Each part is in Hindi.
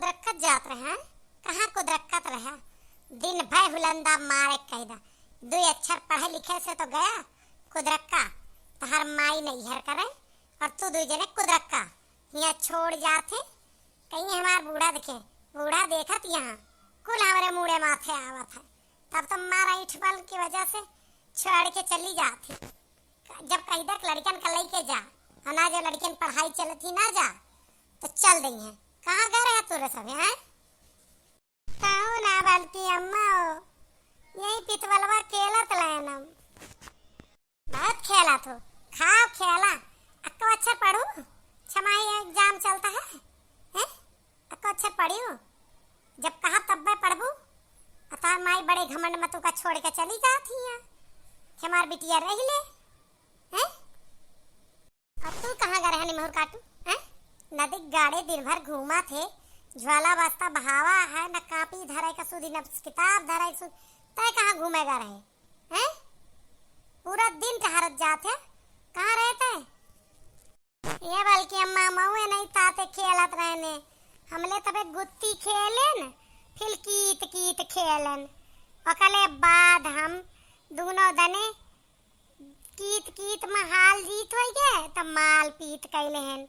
कुदरकत जात रहे हैं। कहाँ कुदरकत रहा, दिन भर हुलंदा मारे कहदा। दो अक्षर पढ़े लिखे से तो गया कुदरक्का, तहर माई नहीं हर करे और तू दो जने कुदरक्का यहाँ छोड़ जाते। कहीं हमार बूढ़ा देखे, बूढ़ा देखत यहाँ कुल हमारे मुड़े माथे आवत है। तब तो मारा इठबल की वजह से छोड़ के चली जाती। जब कहीं तक लड़कन का लेके जा और ना जो लड़कन पढ़ाई चलती ना जा तो चल दी है। कहाँ गए रहे तुरे सब हैं? कहूँ ना बल्कि अम्मा हो, यही पितवलवा खेलत लेनम। बहुत खेला तो खाओ खेला। अक्को अच्छा पढ़ू, छमाही एग्जाम चलता है हैं? अक्को अच्छा पढ़ियो, जब कहा तब मैं पढ़बू। अतार माई बड़े घमंड में तुका छोड़ के चली जाती है। हमार बिटिया रही ले हैं? अब तू कहाँ गए रहनी मोहर काटू हैं? नदी गाड़े दिन भर घूमा थे, ज्वाला वास्ता बहावा है न, कापी धराई का सुधी न किताब धराई सुध। तय कहाँ घूमेगा रहे हैं? पूरा दिन टहरत जाते, कहाँ रहते? ये बल्कि अम्मा मऊए नहीं ताते खेलत रहने। हमले तबे गुत्ती खेलन, फिर कीत कीत खेलन। ओकले बाद हम दोनों दने कीत कीत में हाल जीत हो गए तब माल पीत कैले हैं।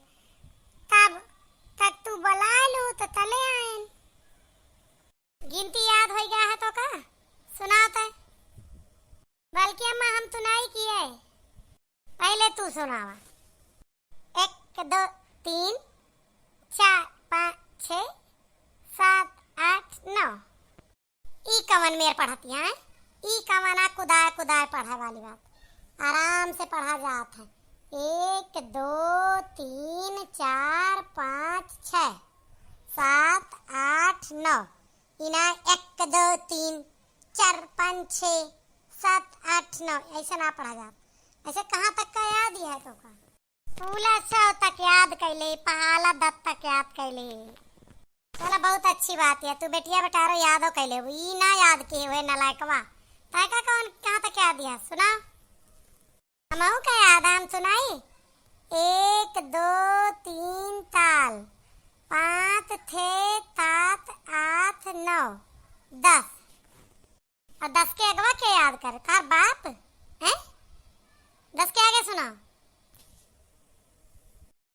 तब तक तू बुला लू तो तले आएन। गिनती याद हो गया है तो का सुनाते? बल्कि अम्मा हम तो नहीं किए, पहले तू सुनावा। 1 2 3 4 5 6 7 8 9। ई कवन मेर पढ़ती है? ई कवना कुदाए कुदाए पढ़ा वाली बात, आराम से पढ़ा जात है। 1 2 3 4 5 6 7 8 9। इना 1 2 3 4 5 6 7 8 9 ऐसे ना पढ़ा जात। ऐसे कहाँ तक का याद है तो का? पूला 100 तक याद कैले, पहाला 10 तक याद कैले। चला बहुत अच्छी बात है, तू बेटिया बेटारो याद हो कैले। ई ना याद किए हुए नलायकवा तय का कौन कहाँ तक याद है सुना? हमहू का याद हम सुनाई। 1 2 3 ताल 5 6 7 8 9 10। और 10 के अगवा के याद कर तार बाप हैं? 10 के आगे सुना।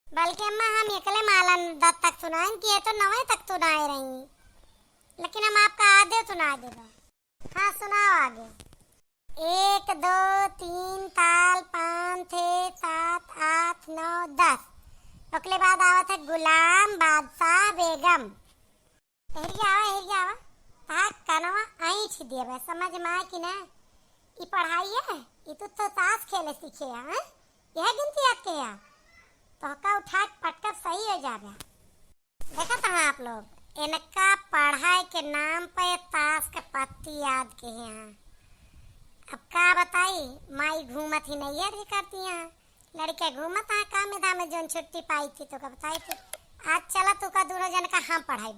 बल्कि अम्मा हम एकले मालन 10 तक सुनाएं कि ये तो 9 तक सुनाए रही, लेकिन हम आपका आधे सुना देगा। हाँ सुनाओ आगे। 1 2 3 ताल 5 6 7 8 9 10। ओकले बाद आवत है गुलाम बादशाह बेगम। हिरिया आवा ताक कनवा ऐठ देबे, समझ में आए कि ना? ई पढ़ाई है, ई तो ताश खेले सीखे हैं। यह गिनती याद के या तो का उठा पटक सही हो जाबे। देखा था आप लोग इनका पढ़ाई के नाम पे ताश के पत्ती याद के हैं। अब का बताई, माई घूमत ही नहीं है करती हैं, लड़के घूमत है काम में जोन छुट्टी पाई थी तो का बताई थी। आज चला तू का दोनों जन का हम पढ़ाई